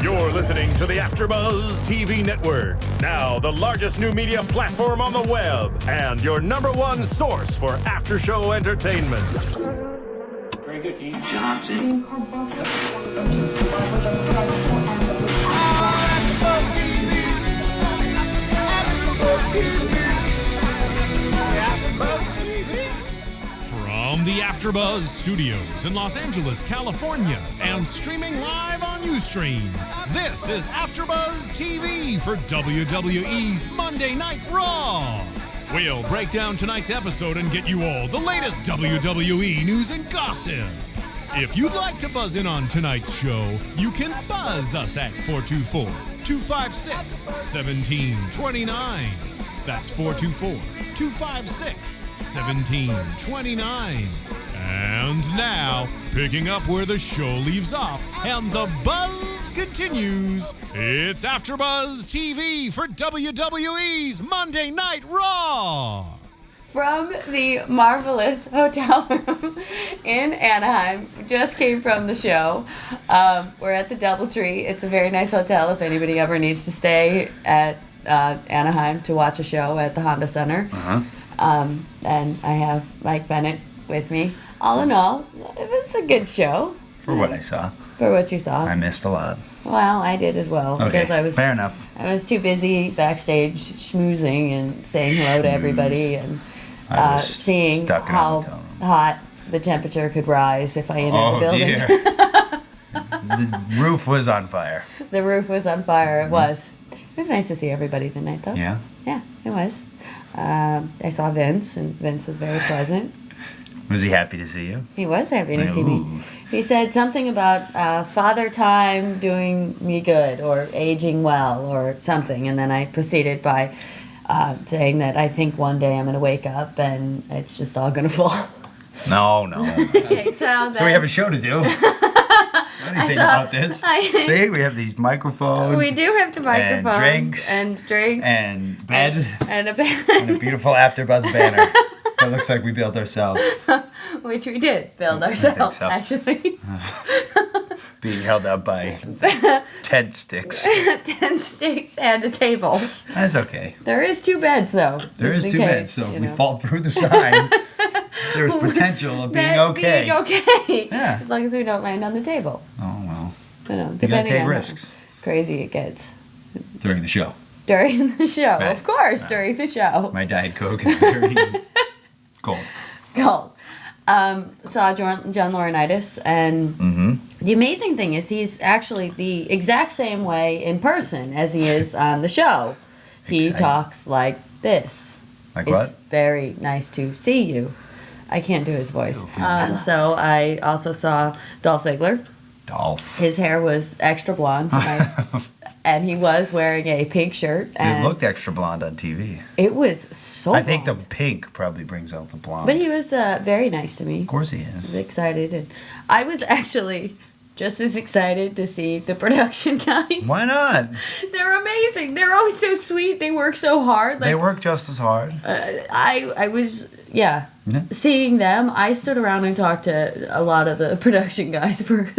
You're listening to the AfterBuzz TV Network, now the largest new media platform on the web, and your number one source for after-show entertainment. Very good game, Johnson. From the AfterBuzz Studios in Los Angeles, California, and streaming live on Ustream, this is AfterBuzz TV for WWE's Monday Night Raw. We'll break down tonight's episode and get you all the latest WWE news and gossip. If you'd like to buzz in on tonight's show, you can buzz us at 424-256-1729. That's 424-256-1729. And now, picking up where the show leaves off and the buzz continues, it's AfterBuzz TV for WWE's Monday Night Raw. From the marvelous hotel room in Anaheim, just came from the show. We're at the DoubleTree. It's a very nice hotel if anybody ever needs to stay at Anaheim to watch a show at the Honda Center. And I have Mike Bennett with me. All in all, it was a good show. For what I saw. For what you saw. I missed a lot. Well, I did as well. Okay, because I was, fair enough. I was too busy backstage schmoozing and saying hello to everybody and seeing how hot the temperature could rise if I entered the building. Dear. The roof was on fire. The roof was on fire. It was. It was nice to see everybody tonight, though. Yeah? Yeah, it was. I saw Vince, and Vince was very pleasant. Was he happy to see you? He was happy to see me. Ooh. He said something about father time doing me good or aging well or something, and then I proceeded by saying that I think one day I'm going to wake up and it's just all going to fall. No. Okay, so we have a show to do. Anything about this? See, we have these microphones. We do have the microphones. And drinks. And bed. And a bed. And a beautiful AfterBuzz banner. That looks like we built ourselves. Which we did build ourselves, so. Actually. Being held up by tent sticks. 10 sticks and a table. That's okay. There is 2 beds, though. There is 2 beds, so if we fall through the sign, there's potential of being okay. Yeah. As long as we don't land on the table. Oh, well. You gotta take risks. How crazy it gets. During the show. During the show, Right. of course, during the show. My Diet Coke is very cold. Cold. Saw John Laurinaitis, and the amazing thing is he's actually the exact same way in person as he is on the show. He Exciting. talks like this. Like It's what? very nice to see you. I can't do his voice. So I also saw Dolph Ziggler. Dolph. His hair was extra blonde tonight. And he was wearing a pink shirt. And It looked extra blonde on TV. it was so I think the blonde. pink probably brings out the blonde. But he was very nice to me. Of course he I was is. excited. And I was actually just as excited to see the production guys. Why not? They're amazing. They're always so sweet. They work so hard. They work just as hard. I was, seeing them. I stood around and talked to a lot of the production guys for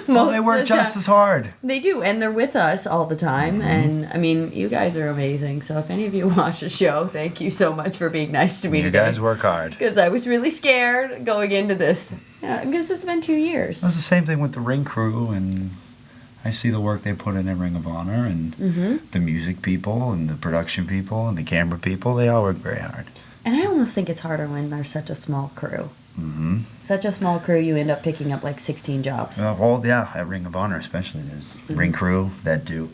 most They work of the just time. as hard. They do, and they're with us all the time. And I mean, you guys are amazing. So if any of you watch the show, thank you so much for being nice to me You today. guys work hard. Because I was really scared going into this. Because it's been 2 years. It's the same thing with the ring crew, and I see the work they put in Ring of Honor, and the music people, and the production people, and the camera people. They all work very hard. And I almost think it's harder when there's such a small crew. Such a small crew, you end up picking up like 16 jobs. Well, yeah, at Ring of Honor especially, there's ring crew that do.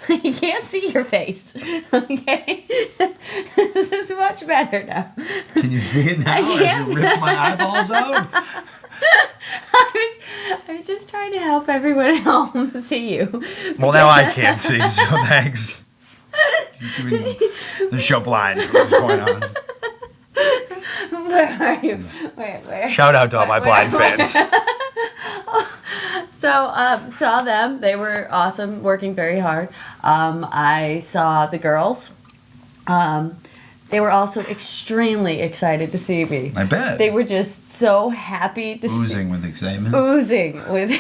You can't see your face. Okay? This is much better now. Can you see it now as you rip my eyeballs out? I was just trying to help everyone at home see you. Well, now I can't see, so thanks. You're doing the show blind from this point on. Where are you? Where? Shout out to all my blind fans. So, saw them. They were awesome, working very hard. I saw the girls. They were also extremely excited to see me. I bet. They were just so happy to see Oozing with excitement. Oozing with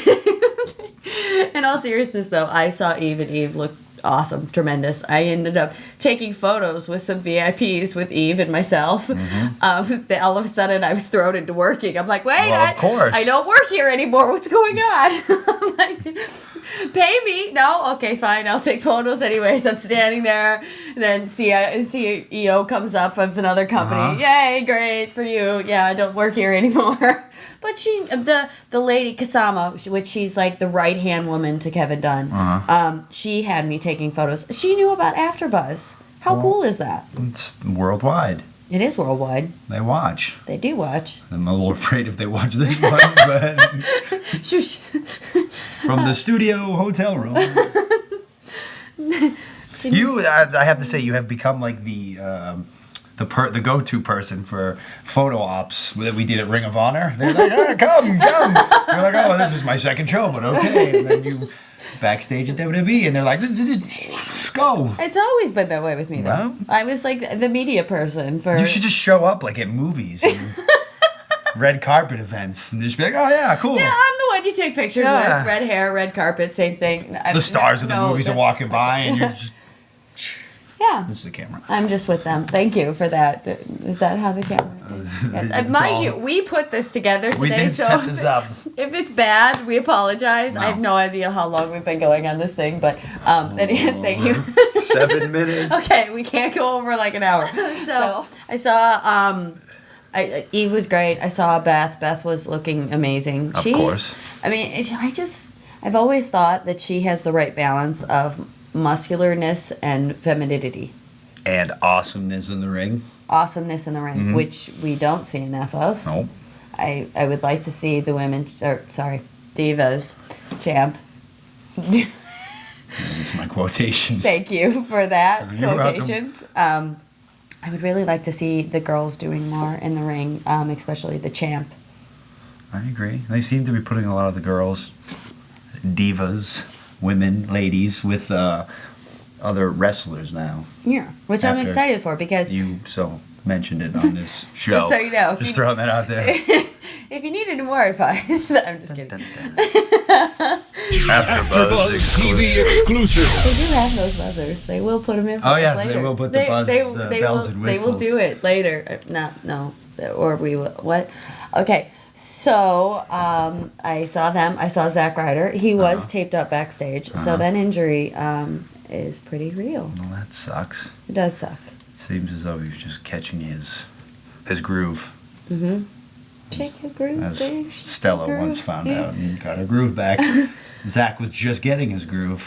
In all seriousness, though, I saw Eve, and Eve looked awesome, tremendous. I ended up taking photos with some VIPs with Eve and myself. Then all of a sudden, I was thrown into working. I'm like, wait, Well, of course. I don't work here anymore. What's going on? I'm like, pay me? No? Okay, fine. I'll take photos anyways. I'm standing there. Then CEO comes up of another company. Yay, great for you. Yeah, I don't work here anymore. But the lady, Kasama, which she's like the right-hand woman to Kevin Dunn, she had me taking photos. She knew about AfterBuzz. How cool is that? It's worldwide. It is worldwide. They watch. They do watch. I'm a little afraid if they watch this one, but Shush. from the studio hotel room. I have to say, you have become like the go-to person for photo ops that we did at Ring of Honor. They're like, yeah, come. You're like, oh, this is my second show, but okay. And then you backstage at WWE, and they're like, go. It's always been that way with me, though. Well, I was like the media person for. you should just show up like at movies and red carpet events, and just be like, oh yeah, cool. Yeah, I'm the one you take pictures Yeah. with. Red hair, red carpet, same thing. The stars of the movies are that's- walking by, and you're just. Yeah. This is the camera. I'm just with them. Thank you for that. Is that how the camera? Yes. It's Mind all- you, we put this together today, We did so set this up. if it's bad, we apologize. I have no idea how long we've been going on this thing, but thank you. 7 minutes. Okay, we can't go over like an hour. So I saw Eve was great. I saw Beth. Beth was looking amazing. Of course. I mean, I've always thought that she has the right balance of muscularness and femininity. And awesomeness in the ring. Awesomeness in the ring, which we don't see enough of. Nope. I would like to see the Divas champ. It's my quotations. Thank you for that. You're Quotations. I would really like to see the girls doing more in the ring, especially the champ. I agree. They seem to be putting a lot of the girls, divas, women, ladies, with other wrestlers now. Yeah, which I'm After excited for because You mentioned it on this show. Just so you know, Just throwing that out there. if you needed more advice, I'm just kidding. AfterBuzz TV exclusive. They do have those buzzers. They will put them in. For Oh, us yes, later. they will put the bells and They will whistles. do it later. Or we will. What? Okay. So I saw them. I saw Zack Ryder. He was taped up backstage. So that injury is pretty real. Well, that sucks. It does suck. It seems as though he's just catching his groove. Mm-hmm. Shake your groove, As babe, shake Stella your once groove. found Yeah. out and got her groove back. Zach was just getting his groove.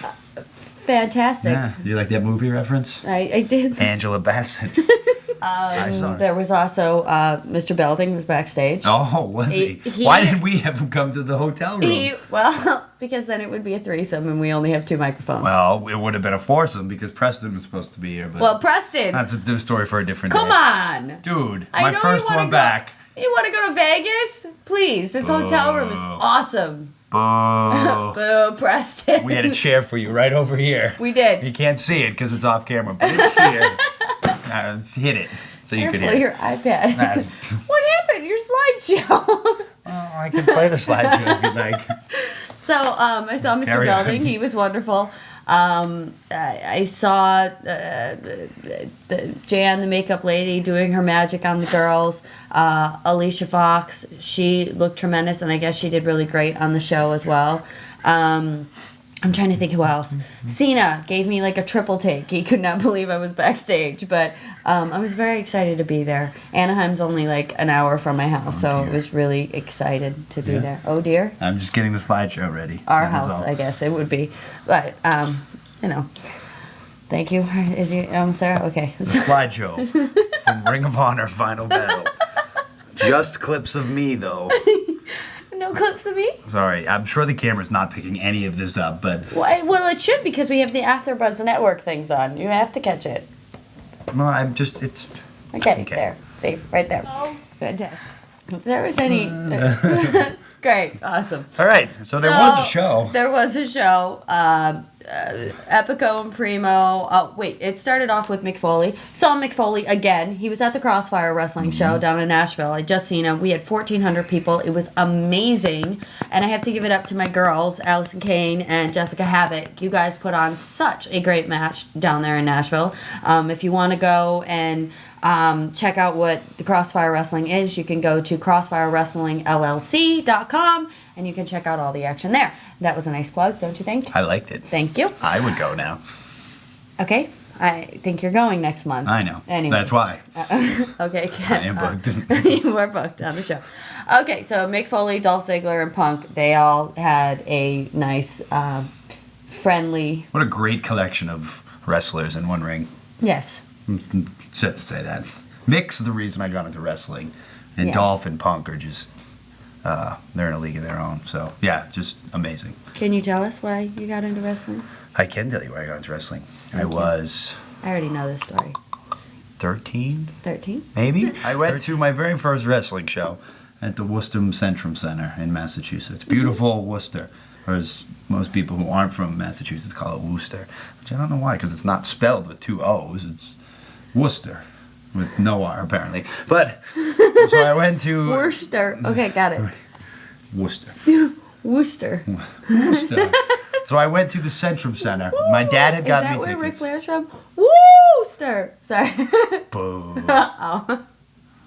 Fantastic. Yeah. Do you like that movie reference? I did. Angela Bassett. I saw it. There was also Mr. Belding was backstage. Oh, was he? He- Why didn't we have him come to the hotel room? Well, because then it would be a threesome and we only have 2 microphones. Well, it would have been a foursome because Preston was supposed to be here. But Well, Preston, that's a story for a different come day. on. Dude, I my know first you wanna one go- back. You want to go to Vegas? Please, this hotel room is awesome. Boo. Boo, Preston. We had a chair for you right over here. We did. You can't see it because it's off camera, but it's here. Hit it so you could Careful, hear your it. iPad. That's, What happened? Your slideshow. oh, I can play the slideshow if you like. So I saw Mr. Carry on. Belding. He was wonderful. I saw Jan, the makeup lady, doing her magic on the girls. Alicia Fox, she looked tremendous, and I guess she did really great on the show as well. I'm trying to think who else. Cena gave me like a triple take. He could not believe I was backstage, but I was very excited to be there. Anaheim's only like an hour from my house, so I was really excited to be there. Oh dear. I'm just getting the slideshow ready. Our That is house, all. I guess it would be. But, thank you. Is he almost there? Okay. The slideshow from Ring of Honor Final Battle. Just clips of me, though. No clips of me? Sorry, I'm sure the camera's not picking any of this up, but Well, it should because we have the AfterBuzz Network things on. You have to catch it. no, it's Okay, Okay. there. See, right there. Fantastic. If there was any... Great, awesome. all right. So there was a show. There was a show. Epico and Primo. Oh, wait. It started off with Mick Foley. Saw Mick Foley again. He was at the Crossfire Wrestling show down in Nashville. I just seen him. We had 1,400 people. It was amazing. And I have to give it up to my girls, Allison Kane and Jessica Havoc. You guys put on such a great match down there in Nashville. If you want to go and check out what the Crossfire Wrestling is, you can go to crossfirewrestlingllc.com and you can check out all the action there. That was a nice plug, don't you think? I liked it. Thank you. I would go now. Okay. I think you're going next month. I know. Anyways. That's why. Okay. I am booked. You were booked on the show. Okay, so Mick Foley, Dolph Ziggler, and Punk, they all had a nice, friendly... What a great collection of wrestlers in one ring. Yes. Set to say that. Mick's the reason I got into wrestling. And Yeah. Dolph and Punk are just... they're in a league of their own. So, yeah, just amazing. Can you tell us why you got into wrestling? I can tell you why I got into wrestling. I Thank you. was... I already know this story. 13, 13? maybe? I went to my very first wrestling show at the Worcester Centrum Center in Massachusetts. Beautiful Worcester, or as most people who aren't from Massachusetts call it Worcester, which I don't know why, because it's not spelled with 2 O's. It's Worcester with no R, apparently. But, so I went to... Worcester. Okay, got it. Worcester. Worcester. Worcester. So I went to the Centrum Center. My dad had got me Is that where Ric tickets. Flair's from? Worcester. Sorry. Boo. Oh.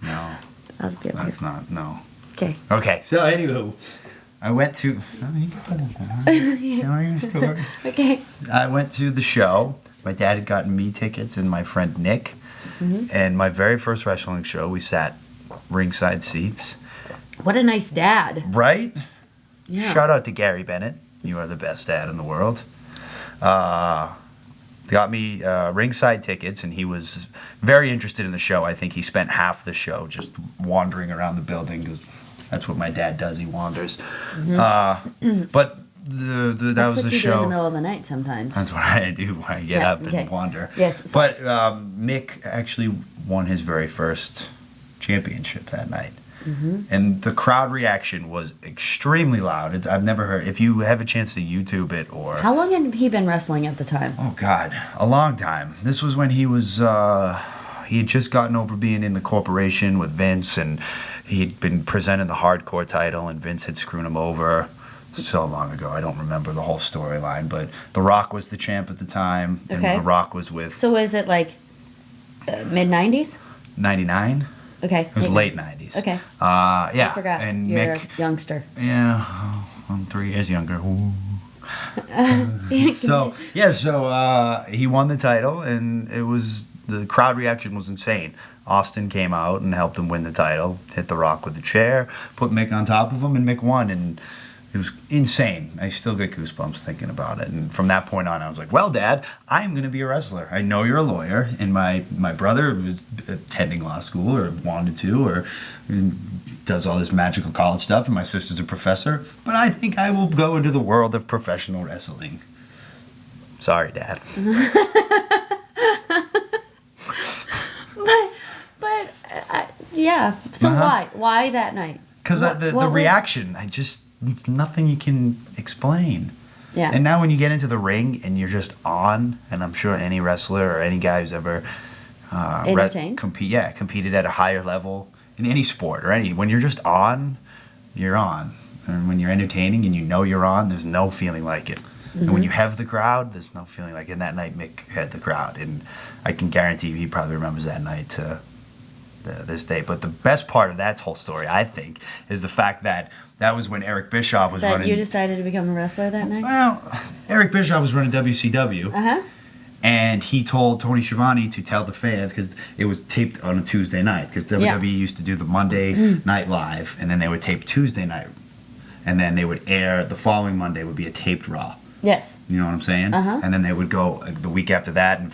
No, That was good. that's not, no. Okay. Okay, so anywho, I went to... Oh, you can put it down. Tell your story. Okay. I went to the show. My dad had gotten me tickets and my friend Nick. And my very first wrestling show, we sat ringside seats. What a nice dad. Right? Yeah. Shout out to Gary Bennett. You are the best dad in the world. Got me ringside tickets, and he was very interested in the show. I think he spent half the show just wandering around the building, because that's what my dad does. He wanders. But that That's was what the you do in the show. middle of the night sometimes. That's what I do. I get Yeah, up okay. and wander. Yes, so- But Mick actually won his very first championship that night. And the crowd reaction was extremely loud. I've never heard. If you have a chance to YouTube it, or How long had he been wrestling at the time? oh god, a long time. This was when he was he had just gotten over being in the corporation with Vince, and he'd been presenting the hardcore title, and Vince had screwed him over so long ago. I don't remember the whole storyline, but The Rock was the champ at the time, and Okay. The Rock was with So was it like mid 90s? 99. Okay. It was late 90s. Okay. Yeah. I forgot. And You're Mick. a youngster. Yeah, I'm 3 years younger. Ooh. So he won the title, and the crowd reaction was insane. Austin came out and helped him win the title, hit The Rock with the chair, put Mick on top of him, and Mick won, and it was insane. I still get goosebumps thinking about it. And from that point on, I was like, well, Dad, I'm going to be a wrestler. I know you're a lawyer, and my brother was attending law school, or wanted to, or does all this magical college stuff, and my sister's a professor, but I think I will go into the world of professional wrestling. Sorry, Dad. But yeah. So Uh-huh. why that night? Because What the was- reaction, it's nothing you can explain. Yeah. And now when you get into the ring and you're just on, and I'm sure any wrestler or any guy who's ever Entertained? competed at a higher level in any sport or when you're just on, you're on. And when you're entertaining and you know you're on, there's no feeling like it. And when you have the crowd, there's no feeling like it. And that night, Mick had the crowd. And I can guarantee you he probably remembers that night to this day. But the best part of that whole story, I think, is the fact that was when Eric Bischoff was That running. you decided to become a wrestler that night? Well, Eric Bischoff was running WCW. Uh-huh. And he told Tony Schiavone to tell the fans, because it was taped on a Tuesday night, because WWE used to do the Monday night live, and then they would tape Tuesday night. And then they would air, the following Monday would be a taped Raw. Yes. You know what I'm saying? Uh-huh. And then they would go the week after that and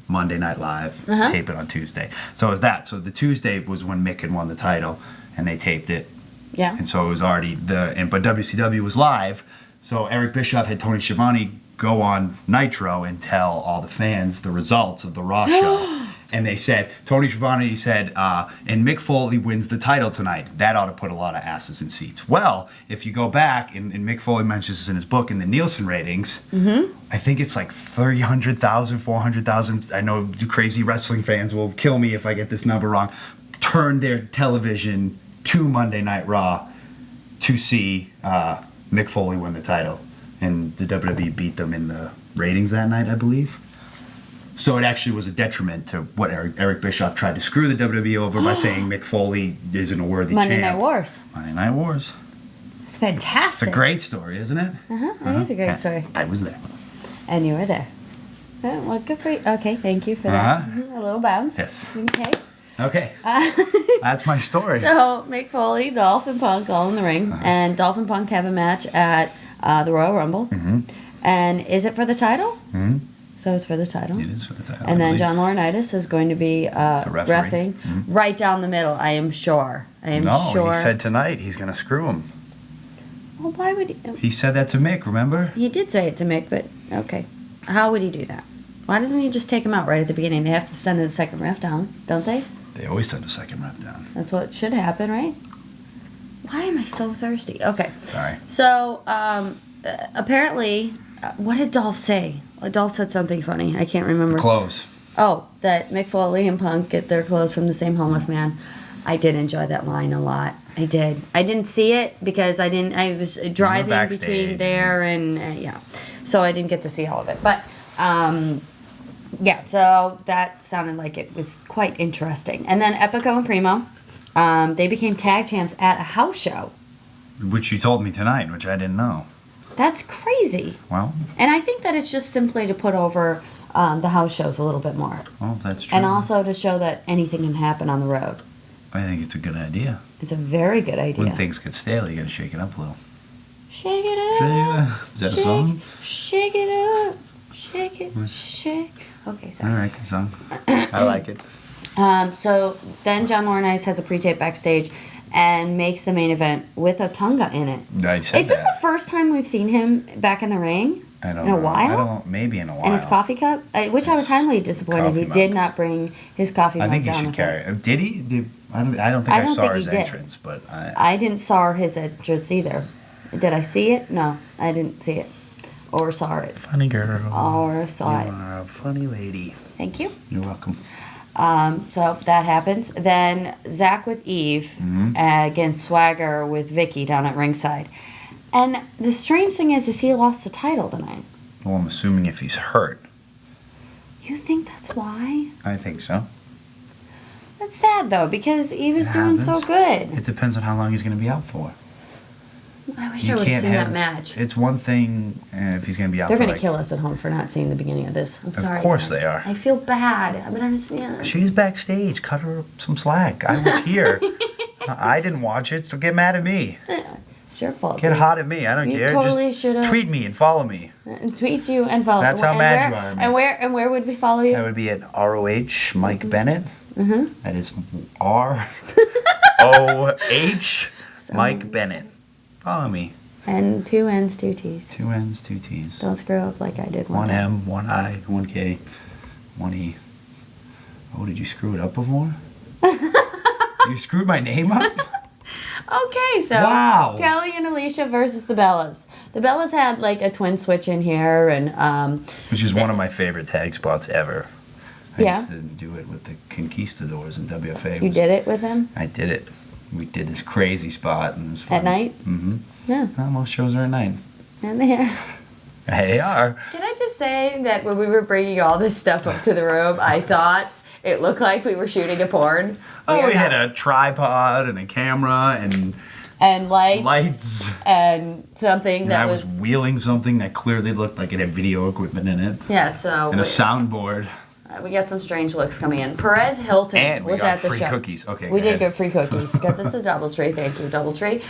Monday Night Live, Uh-huh. tape it on Tuesday. So it was that. So the Tuesday was when Mick had won the title, and they taped it. Yeah. And so it was already but WCW was live. So Eric Bischoff had Tony Schiavone go on Nitro and tell all the fans the results of the Raw show. And they said, Tony Schiavone said, and Mick Foley wins the title tonight. That ought to put a lot of asses in seats. Well, if you go back, and Mick Foley mentions this in his book, in the Nielsen ratings, I think it's like 300,000, 400,000. I know crazy wrestling fans will kill me if I get this number wrong. Turned their television to Monday Night Raw to see Mick Foley win the title. And the WWE beat them in the ratings that night, I believe. So it actually was a detriment to what Eric Bischoff tried to screw the WWE over by saying Mick Foley isn't a worthy Monday champ. Night Wars. Monday Night Wars. It's fantastic. It's a great story, isn't it? It is a great story. I was there. And you were there. Well, good for you. Okay, thank you for that. A little bounce. Yes. Okay. Okay. That's my story. So, Mick Foley, Dolph, and Punk all in the ring. And Dolph and Punk have a match at the Royal Rumble. And is it for the title? So it's for the title. It is for the title. And then John Laurinaitis is going to be referee. reffing right down the middle, I am sure. No, he said tonight he's going to screw him. Well, why would he? He said that to Mick, remember? He did say it to Mick, but okay. How would he do that? Why doesn't he just take him out right at the beginning? They have to send the second ref down, don't they? They always send a second ref down. That's what should happen, right? Why am I so thirsty? Okay. Sorry. So, apparently, what did Dolph say? Dolph said something funny. I can't remember. Clothes. Oh, that Mick Foley and Punk get their clothes from the same homeless man. I did enjoy that line a lot. I did. I didn't see it because I was driving between there and yeah. So I didn't get to see all of it. But yeah, so that sounded like it was quite interesting. And then Epico and Primo, they became tag champs at a house show. Which you told me tonight, which I didn't know. That's crazy. Well. And I think that it's just simply to put over the house shows a little bit more. Oh, that's true. And also to show that anything can happen on the road. I think it's a good idea. It's a very good idea. When things get stale, you got to shake it up a little. Shake it up. Shake it up. Is that a song? Shake it up. Shake it. Shake. Okay, sorry. All right, good song. I like it. So then John Laurinaitis has a pre-tape backstage and makes the main event with Otunga in it. Is this the first time we've seen him back in the ring? I don't know. In a while? Maybe in a while. And his coffee cup? Which I was highly disappointed. He did not bring his coffee mug down. I think he should carry it. Did he? I don't think I saw his entrance, but I didn't saw his entrance either. Did I see it? No, I didn't see it. Or saw it. Funny girl. Or saw it. You are a funny lady. Thank you. You're welcome. So that happens. Then Zach with Eve against Swagger with Vicky down at ringside. And the strange thing is he lost the title tonight. Well, I'm assuming if he's hurt. You think that's why? I think so. That's sad though, because he was doing so good. It depends on how long he's going to be out for. I wish I would have seen that match. It's one thing if he's going to be out They're for going to kill us at home for not seeing the beginning of this. I'm sorry. Of course guys. they are. I feel bad. But I was, yeah. She's backstage. Cut her some slack. I was here. I didn't watch it, so get mad at me. It's your fault. Get hot at me. I don't care. Totally just should have. tweet me and follow me. Tweet you and follow. That's how mad you are at me. And where would we follow you? That would be at ROH Mike Bennett. That is ROH Mike Bennett. Follow me. And 2 N's, 2 T's. 2 N's, 2 T's. Don't screw up like I did. 1 M, 1 I, 1 K, 1 E. Oh, did you screw it up before? You screwed my name up? Okay, so wow. Kelly and Alicia versus the Bellas. The Bellas had like a twin switch in here, and which is one of my favorite tag spots ever. I used to do it with the Conquistadors in WFA. You did it with them? I did it. We did this crazy spot, and it was fun. At night? Mm-hmm. Yeah. Well, most shows are at night. And they are. They are. Can I just say that when we were bringing all this stuff up to the room, I thought it looked like we were shooting a porn. We had a tripod and a camera and lights and something and that I was wheeling something that clearly looked like it had video equipment in it. Yeah, so and a soundboard. We got some strange looks coming in. Perez Hilton was at the show. And we got free cookies. Okay, we did get free cookies because it's a DoubleTree. Thank you, DoubleTree.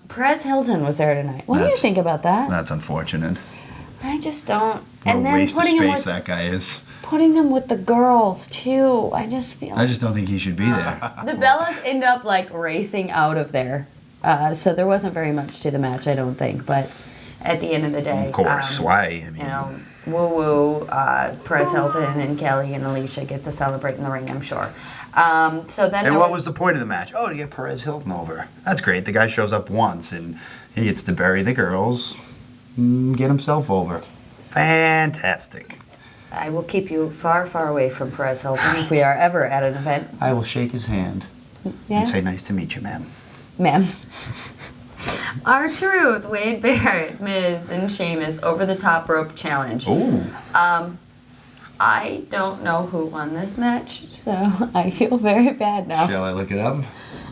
Perez Hilton was there tonight. What do you think about that? That's unfortunate. I just don't. What and a then waste of putting space that guy is. Putting them with the girls too. I just feel. I just don't think he should be there. The Bellas end up like racing out of there, so there wasn't very much to the match, I don't think. But at the end of the day. Of course. Why? I mean, You know, woo-woo, Perez Hilton and Kelly and Alicia get to celebrate in the ring, I'm sure. So then and what was the point of the match? Oh, to get Perez Hilton over. That's great. The guy shows up once, and he gets to bury the girls and get himself over. Fantastic. I will keep you far, far away from Perez Hilton if we are ever at an event. I will shake his hand and say, nice to meet you, ma'am. Ma'am. R-Truth, Wade Barrett, Miz, and Sheamus over the top rope challenge. Ooh. I don't know who won this match, so I feel very bad now. Shall I look it up?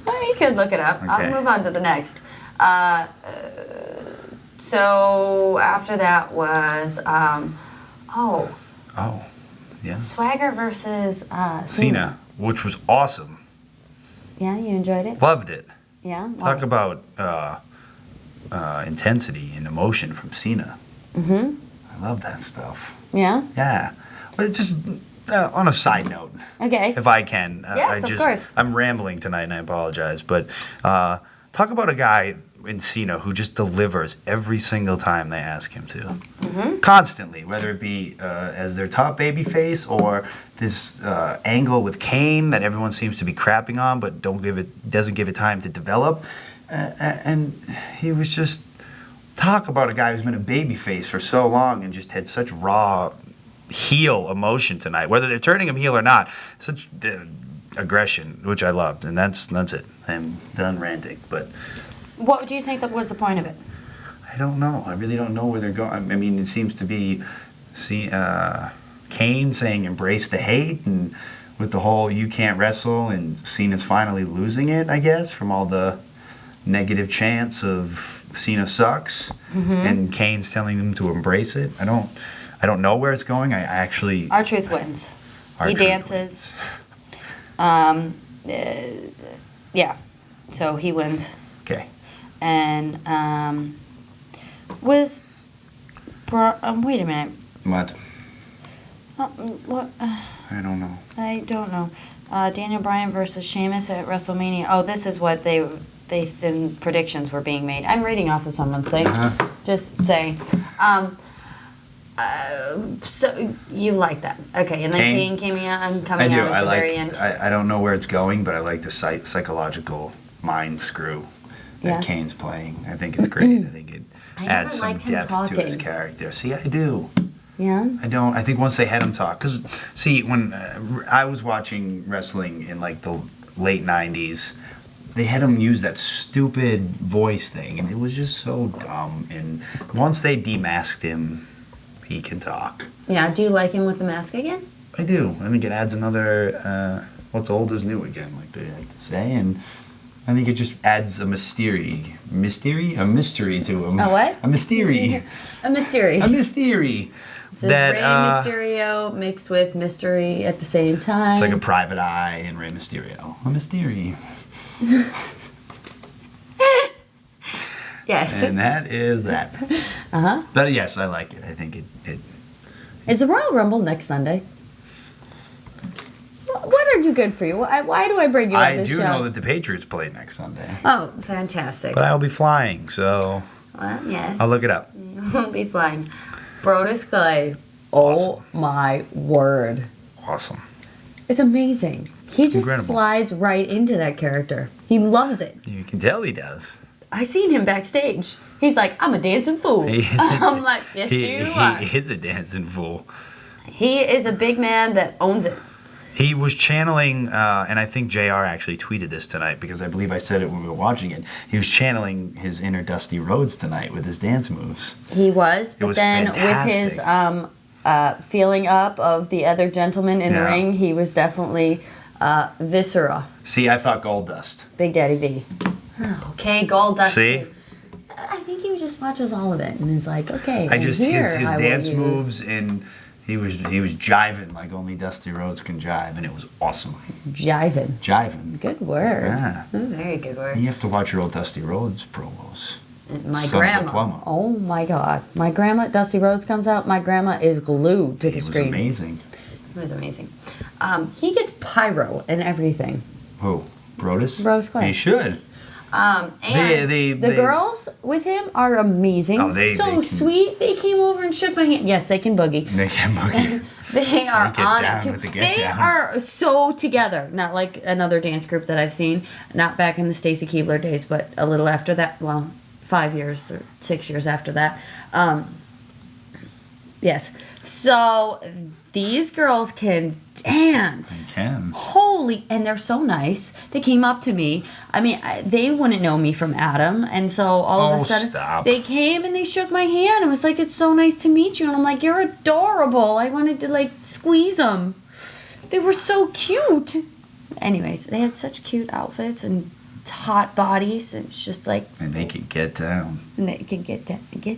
Well, you could look it up. Okay. I'll move on to the next. So after that was, Yeah. Swagger versus Cena, which was awesome. Yeah, you enjoyed it? Loved it. Yeah? Talk about intensity and emotion from Cena. Mm-hmm. I love that stuff. Yeah? Yeah. But just on a side note, Okay. if I can. Yes, of course. I'm rambling tonight and I apologize. But talk about a guy in Cena who just delivers every single time they ask him to. Mm-hmm. Constantly, whether it be as their top babyface or this angle with Kane that everyone seems to be crapping on but doesn't give it time to develop. And he was just, talk about a guy who's been a babyface for so long and just had such raw heel emotion tonight, whether they're turning him heel or not. Such aggression, which I loved, and that's it. I'm done ranting. But What do you think that was the point of it? I don't know. I really don't know where they're going. I mean, it seems to be Kane saying embrace the hate, and with the whole you can't wrestle, and Cena's finally losing it, I guess, from all the negative chants of Cena sucks, and Kane's telling him to embrace it. I don't know where it's going. I actually... R-Truth wins. He R-Truth dances. Yeah. So he wins. Okay. And was... wait a minute. What? What? I don't know. I don't know. Daniel Bryan versus Sheamus at WrestleMania. Oh, this is what the predictions were being made. I'm reading off of someone's thing. Just saying. So you like that? Okay, and then Kane coming out at the very end. I don't know where it's going, but I like the psychological mind screw that Kane's playing. I think it's great. I think it adds some depth to his character. See, I do. Yeah. I think once they had him talk, because see, when I was watching wrestling in like the late '90s, they had him use that stupid voice thing, and it was just so dumb. And once they demasked him, he can talk. Yeah. Do you like him with the mask again? I do. I think it adds another. What's old is new again, like they like to say, and I think it just adds a mystery to him. A what? A mystery. A mystery. A mystery. So Rey Mysterio mixed with mystery at the same time. It's like a Private Eye and Rey Mysterio. A mystery. Yes. And that is that. But yes, I like it. I think it. Is the Royal Rumble next Sunday? What are you good for you? Why do I bring you on this show? I do know that the Patriots play next Sunday. Oh, fantastic. But I'll be flying, so... Well, yes. I'll look it up. You'll be flying. Brodus Clay. Oh, my word. Awesome. It's amazing. He just Incredible. slides right into that character. He loves it. You can tell he does. I seen him backstage. He's like, I'm a dancing fool. I'm like, yes, you are. He is a dancing fool. He is a big man that owns it. He was channeling, and I think JR actually tweeted this tonight because I believe I said it when we were watching it. He was channeling his inner Dusty Rhodes tonight with his dance moves. He was, but was then fantastic. with his feeling up of the other gentleman in the ring, he was definitely viscera. See, I thought Goldust. Big Daddy V. Oh, okay, Goldust. See? Too. I think he just watches all of it and is like, okay. His dance moves, and he was jiving like only Dusty Rhodes can jive, and it was awesome. Jiving. Good word. Yeah. Very good word. You have to watch your old Dusty Rhodes promos. My Son of a grandma. plumber. Oh my God. My grandma, Dusty Rhodes comes out, my grandma is glued to the He was screen. amazing. It was amazing. He gets pyro and everything. Who? Brodus? Brodus Clay. He should. And They- the girls with him are amazing. Oh, they can- sweet. They came over and shook my hand. Yes, they can boogie. They can boogie. They are get on down it too. with the get They down. are so together. Not like another dance group that I've seen. Not back in the Stacy Keebler days, but a little after that. Well, 5 years or 6 years after that. Yes. So these girls can dance. They can. Holy, and they're so nice. They came up to me. I mean, they wouldn't know me from Adam, and so all of Oh, a sudden stop. they came and they shook my hand. It was like, it's so nice to meet you, and I'm like, you're adorable. I wanted to like squeeze them. They were so cute. Anyways, they had such cute outfits and hot bodies. It's just like, And they can get down. and they can get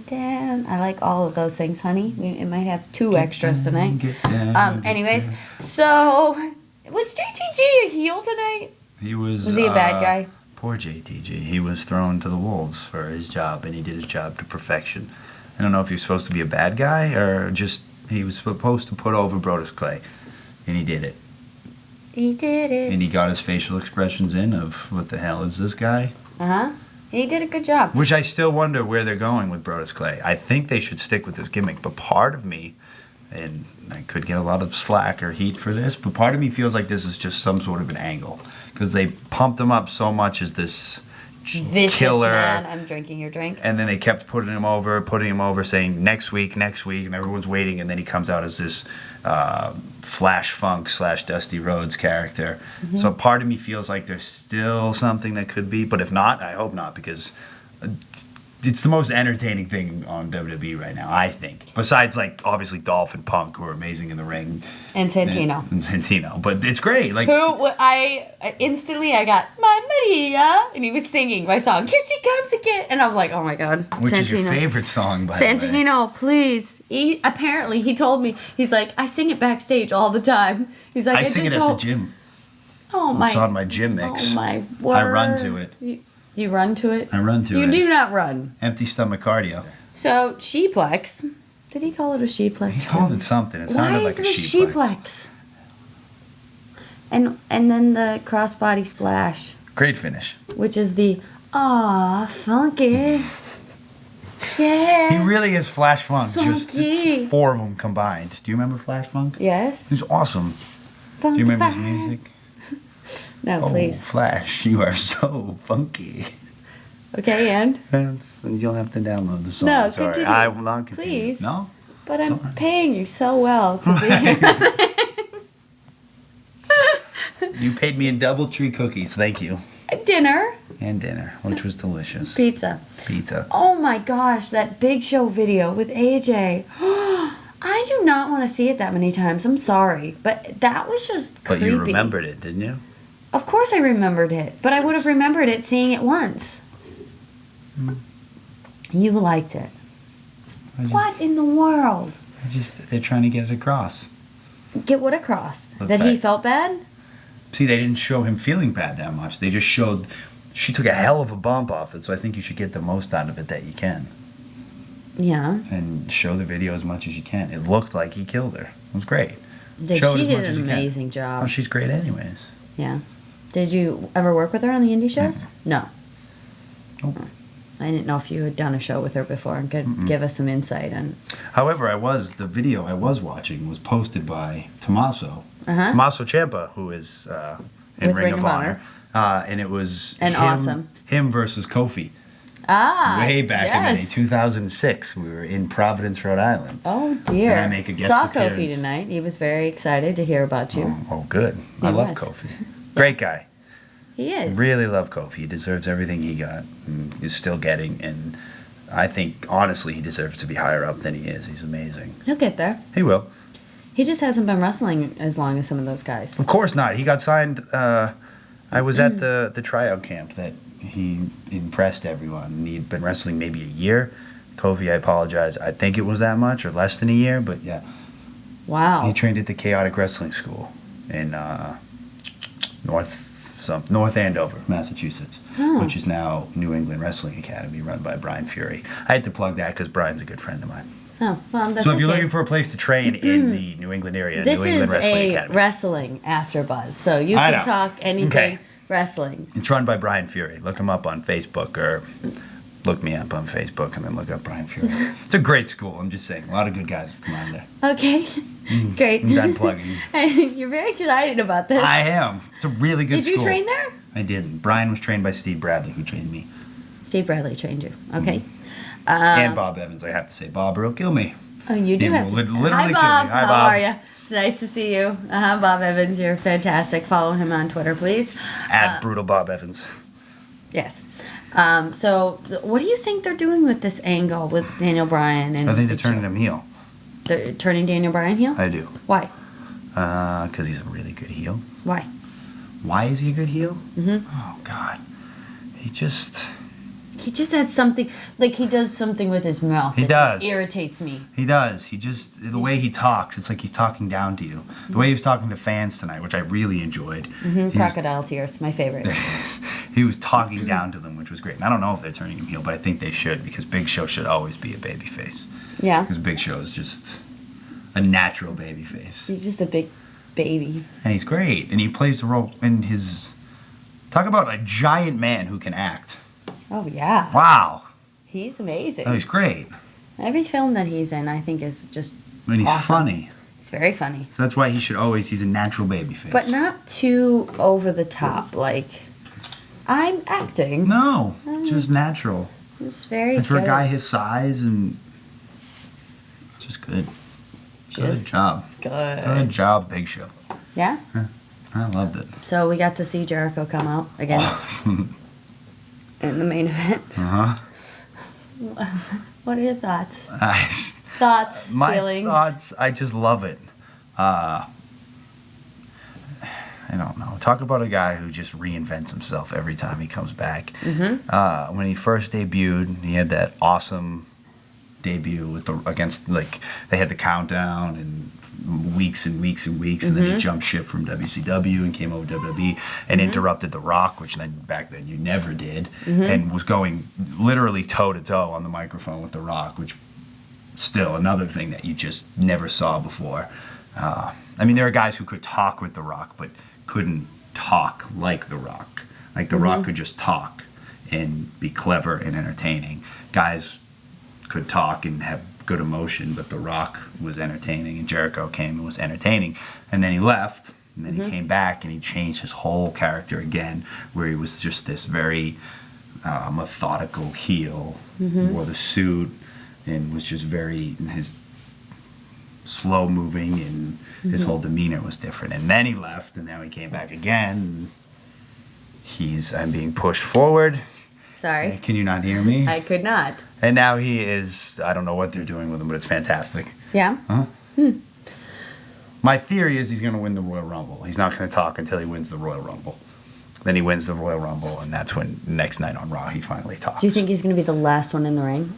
down. I like all of those things, honey. We might have 2 extras tonight. Get down. Anyways, so was JTG a heel tonight? He was. Was he a bad guy? Poor JTG. He was thrown to the wolves for his job, and he did his job to perfection. I don't know if he was supposed to be a bad guy or just he was supposed to put over Brodus Clay, and he did it. He did it. And he got his facial expressions in of what the hell is this guy? He did a good job. Which I still wonder where they're going with Brodus Clay. I think they should stick with this gimmick, but part of me, and I could get a lot of slack or heat for this, but part of me feels like this is just some sort of an angle. Because they pumped him up so much as this Vicious killer. man. I'm drinking your drink. And then they kept putting him over, saying next week, and everyone's waiting. And then he comes out as this Flash Funk / Dusty Rhodes character. Mm-hmm. So part of me feels like there's still something that could be, but if not, I hope not, because it's the most entertaining thing on WWE right now, I think. Besides, like, obviously Dolph and Punk, who are amazing in the ring. And Santino. And Santino. But it's great. Like, I got my Maria, and he was singing my song. Here she comes again, and I'm like, oh my god. which is your Santino. favorite song, by the way? Santino, please. He told me, he's like, I sing it backstage all the time. He's like, I sing it at the gym. Oh my. It's on my gym mix. Oh my word. I run to it. You run to it? I run to it. You do not run. Empty stomach cardio. So, Sheeplex. Did he call it a Sheeplex? He called it something. It Why sounded is like a it a sheeplex. And then the crossbody splash, Great finish. which is the funky. Yeah. He really is Flash Funk. Just Funky. 4 of them combined. Do you remember Flash Funk? Yes. He was awesome. Funky Do you remember his vibes. music? No, Oh, please. Flash, you are so funky. Okay, and You'll have to download the song. No, Sorry, continue. I will not continue. Please. No? but I'm Sorry. paying you so well to be here. You paid me in DoubleTree cookies. Thank you. Dinner, And dinner, which was delicious. pizza. Pizza. Oh my gosh, that Big Show video with AJ. I do not want to see it that many times. I'm sorry, but that was just But creepy. you remembered it, didn't you? Of course I remembered it, but I would have remembered it seeing it once. You liked it. What in the world? They're trying to get it across. Get what across? The That he fact- felt bad? See, they didn't show him feeling bad that much. They just showed she took a hell of a bump off it, so I think you should get the most out of it that you can. Yeah. And show the video as much as you can. It looked like he killed her. It was great. She Show it as did much as an you can. amazing job. Oh, she's great anyways. Yeah. Did you ever work with her on the indie shows? No. Nope. I didn't know if you had done a show with her before and could give us some insight on. However, the video I was watching was posted by Tommaso. Uh-huh. Tommaso Ciampa, who is in With Ring of Honor. And it was And awesome. him versus Kofi. Way back in the day, 2006. We were in Providence, Rhode Island. Oh dear. And I make a guest Saw appearance. Kofi tonight. He was very excited to hear about you. Oh, good. He I love was. Kofi. Great guy. He is. Really love Kofi. He deserves everything he got and is still getting. And I think, honestly, he deserves to be higher up than he is. He's amazing. He'll get there. He will. He just hasn't been wrestling as long as some of those guys. Of course not. He got signed. I was at the tryout camp that he impressed everyone. And he'd been wrestling maybe a year. Kofi, I apologize. I think it was that much or less than a year, but yeah. Wow. He trained at the Chaotic Wrestling School in North Andover, Massachusetts, which is now New England Wrestling Academy, run by Brian Fury. I had to plug that because Brian's a good friend of mine. Oh, well, that's So if you're okay. looking for a place to train in the New England area, This New England is Wrestling a Academy. wrestling AfterBuzz, so you I can know. talk anything Okay. Wrestling. It's run by Brian Fury. Look him up on Facebook or look me up on Facebook and then look up Brian Fury. It's a great school. I'm just saying. A lot of good guys have come out of there. Okay. Great. I'm done plugging. You're very excited about this. I am. It's a really good school. Did you train there? I didn't. Brian was trained by Steve Bradley, who trained me. Steve Bradley trained you. Okay. And Bob Evans, I have to say. Bob will kill me. Oh, you do He have will to. literally Hi, kill me. Bob. Hi, How Bob. are you? It's nice to see you. Bob Evans, you're fantastic. Follow him on Twitter, please. At Brutal Bob Evans. Yes. So, what do you think they're doing with this angle with Daniel Bryan? And I think they're Big turning Show? him heel. They're turning Daniel Bryan heel? I do. Why? Because he's a really good heel. Why? Why is he a good heel? Oh, God. He just has something, like he does something with his mouth. He that does. just irritates me. He does. He just, the way he talks, it's like he's talking down to you. The way he was talking to fans tonight, which I really enjoyed. He was- Crocodile tears, my favorite. He was talking down to them, which was great. And I don't know if they're turning him heel, but I think they should, because Big Show should always be a babyface. Yeah. Because Big Show is just a natural babyface. He's just a big baby. And he's great. And he plays the role in his... Talk about a giant man who can act. Oh, yeah. Wow. He's amazing. Oh, he's great. Every film that he's in, I think, is just And he's awesome. funny. He's very funny. So that's why he should always... He's a natural babyface. But not too over the top, like, I'm acting. No, just natural. It's very And for good. a guy his size and... Just good. Good Just job. Good. Good job, Big Show. Yeah? I loved it. So we got to see Jericho come out again Awesome. in the main event. Uh-huh. What are your thoughts? My Feelings? thoughts, I just love it. I don't know. Talk about a guy who just reinvents himself every time he comes back. When he first debuted, he had that awesome debut with against, like, they had the countdown and weeks and weeks and weeks, and then he jumped ship from WCW and came over to WWE and interrupted The Rock, which then back then you never did, and was going literally toe to toe on the microphone with The Rock, which still another thing that you just never saw before. I mean, there are guys who could talk with The Rock, but couldn't talk like The Rock. Like The Rock could just talk and be clever and entertaining. Guys could talk and have good emotion, but The Rock was entertaining, and Jericho came and was entertaining, and then he left, and then he came back and he changed his whole character again, where he was just this very methodical heel, wore the suit, and was just very, his slow moving, and his whole demeanor was different. And then he left, and now he came back again. I'm being pushed forward. Sorry. Can you not hear me? I could not. And now he is, I don't know what they're doing with him, but it's fantastic. Yeah? My theory is he's going to win the Royal Rumble. He's not going to talk until he wins the Royal Rumble. Then he wins the Royal Rumble, and that's when, next night on Raw, he finally talks. Do you think he's going to be the last one in the ring?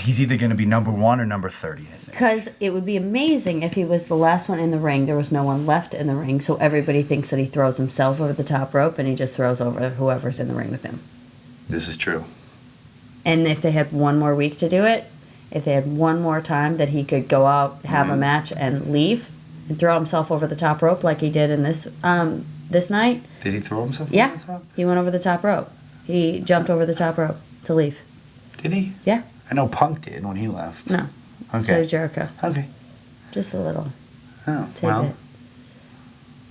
He's either going to be number 1 or number 30, I think. Because it would be amazing if he was the last one in the ring. There was no one left in the ring, so everybody thinks that he throws himself over the top rope, and he just throws over whoever's in the ring with him. This is true. And if they had one more week to do it, if they had one more time that he could go out, have a match, and leave, and throw himself over the top rope like he did in this night. Did he throw himself Yeah, over the top? he went over the top rope. He jumped over the top rope to leave. Did he? Yeah. I know Punk did when he left. No. So Okay. did Jericho. Okay. Just a little Oh, tidbit. well,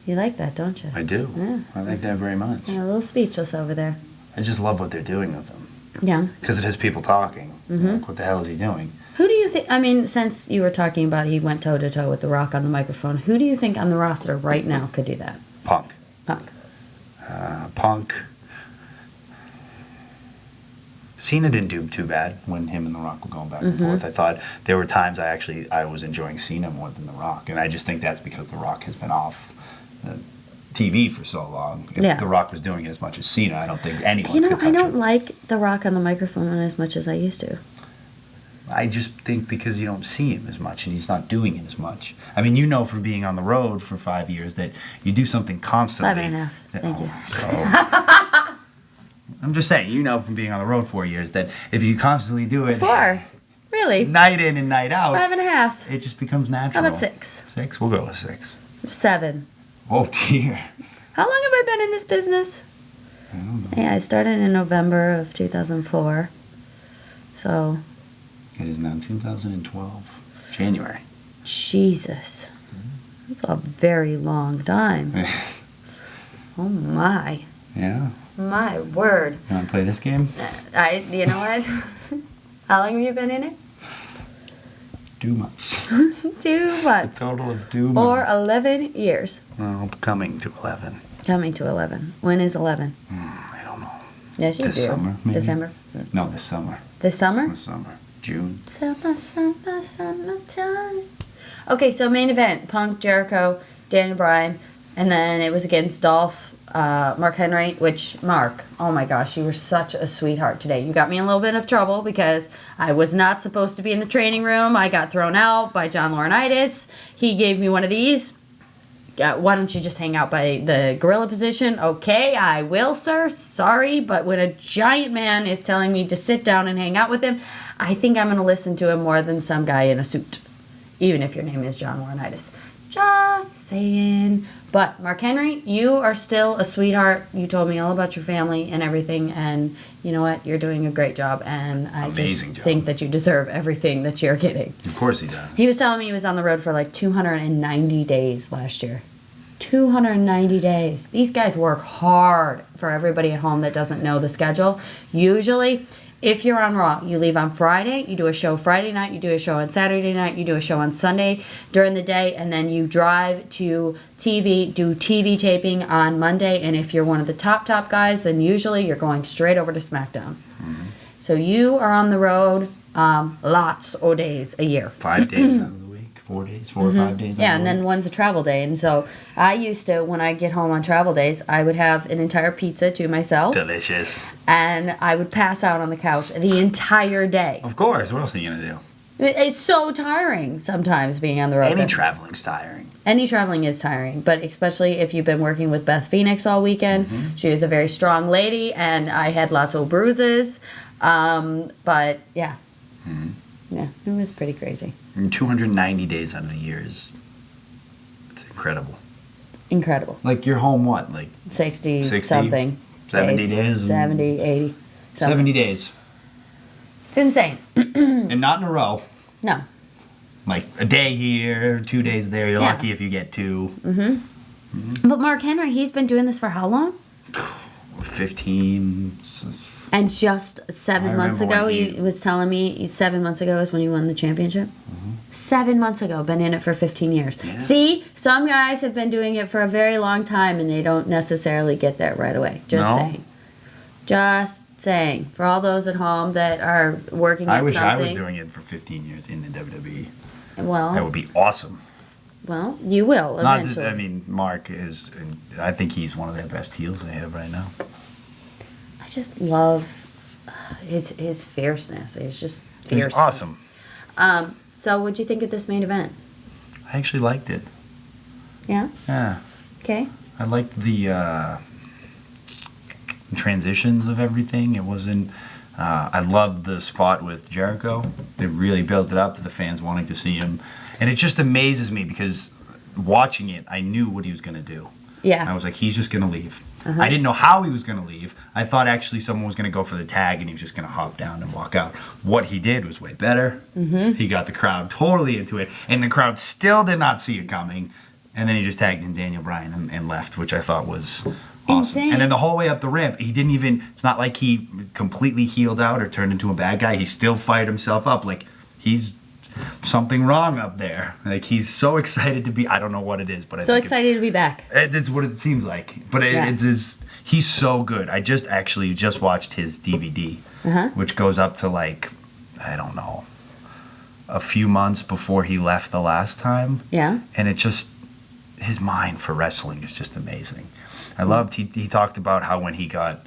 You like that, don't you? I do. Yeah. I like that very much. Yeah, a little speechless over there. I just love what they're doing with him. Yeah. Because it has people talking. Like, what the hell is he doing? Who do you think, I mean, since you were talking about he went toe-to-toe with The Rock on the microphone, who do you think on the roster right now could do that? Punk. Punk. Punk. Cena didn't do too bad when him and The Rock were going back and forth. I thought there were times I was enjoying Cena more than The Rock, and I just think that's because The Rock has been off TV for so long. If Yeah. The Rock was doing it as much as Cena, I don't think anyone You know, could touch I don't him. like The Rock on the microphone as much as I used to. I just think because you don't see him as much and he's not doing it as much. I mean, you know from being on the road for 5 years that you do something constantly. 5.5. Thank you. So, I'm just saying, you know from being on the road 4 years that if you constantly do it 4. Really? night in and night out, 5.5. it just becomes How natural. about 6? 6? We'll go with 6. 7. Oh dear. How long have I been in this business? I don't know. Yeah, I started in November of 2004. So, It is now 2012. January. Jesus. That's a very long time. Oh my. Yeah. My word. You want to play this game? You know what? How long have you been in it? 2 months. 2 months. Total of 2 Or months. 11 years. Well, coming to 11. Coming to 11. When is 11? I don't know. Yes, you This do. summer, maybe? December. No, this summer. This summer? This summer. June. Summertime. Okay, so main event: Punk, Jericho, Daniel Bryan, and then it was against Dolph, Mark Henry. Which Mark, oh my gosh, you were such a sweetheart today. You got me in a little bit of trouble because I was not supposed to be in the training room. I got thrown out by John Laurinaitis. He gave me one of these. Why don't you just hang out by the gorilla position? Okay, I will, sir. Sorry, but when a giant man is telling me to sit down and hang out with him, I think I'm going to listen to him more than some guy in a suit, even if your name is John Laurinaitis. Just saying. But, Mark Henry, you are still a sweetheart. You told me all about your family and everything, and you know what? You're doing a great job, and I Amazing just job. think that you deserve everything that you're getting. Of course he does. He was telling me he was on the road for like 290 days last year. 290 days. These guys work hard. For everybody at home that doesn't know the schedule, usually if you're on Raw, you leave on Friday, you do a show Friday night, you do a show on Saturday night, you do a show on Sunday during the day, and then you drive to TV, do TV taping on Monday, and if you're one of the top guys, then usually you're going straight over to SmackDown. So you are on the road lots of days a year. 5 days out of the week. 4 days. 4 or 5 days. Yeah, out of and the then week. one's a travel day. And so I used to, when I get home on travel days, I would have an entire pizza to myself. Delicious. And I would pass out on the couch the entire day. Of course. What else are you gonna do? It's so tiring sometimes being on the road. Any traveling's tiring. Any traveling is tiring, but especially if you've been working with Beth Phoenix all weekend. Mm-hmm. She is a very strong lady, and I had lots of bruises. But yeah. Mm-hmm. Yeah, it was pretty crazy. And 290 days out of the year is it's incredible. Incredible. Like you're home what? Like 60 60, something. 70 days? 70, 80. Something. 70 days. It's insane. And not in a row. No. Like a day here, 2 days there. You're Yeah. lucky if you get 2. But Mark Henry, he's been doing this for how long? 15. And just 7 I months remember ago, when he was telling me 7 months ago is when you won the championship. 7 months ago, been in it for 15 years. Yeah. See, some guys have been doing it for a very long time and they don't necessarily get there right away. Just No? saying. Just saying. For all those at home that are working at I wish something. I was doing it for 15 years in the WWE. That Well, would be awesome. you will Not eventually. that, I mean, Mark is, I think he's one of their best heels they have right now. I just love his fierceness. He's just fierce. He's awesome. So what'd you think of this main event? I actually liked it. Yeah? Yeah. Okay. I liked the transitions of everything. It wasn't. I loved the spot with Jericho. They really built it up to the fans wanting to see him, and it just amazes me because watching it, I knew what he was gonna do. Yeah. I was like, he's just gonna leave. I didn't know how he was gonna leave. I thought actually someone was gonna go for the tag and he was just gonna hop down and walk out. What he did was way better. He got the crowd totally into it, and the crowd still did not see it coming. And then he just tagged in Daniel Bryan and left, which I thought was awesome. Insane. And then the whole way up the ramp, he didn't even. It's not like he completely healed out or turned into a bad guy. He still fired himself up. Like he's something wrong up there. Like he's so excited to be. I don't know what it is, but I So think excited to be back. it's what it seems like. But Yeah. he's so good. I just watched his DVD, which goes up to like, I don't know, a few months before he left the last time. Yeah. And it just, his mind for wrestling is just amazing. I loved, he talked about how when he got,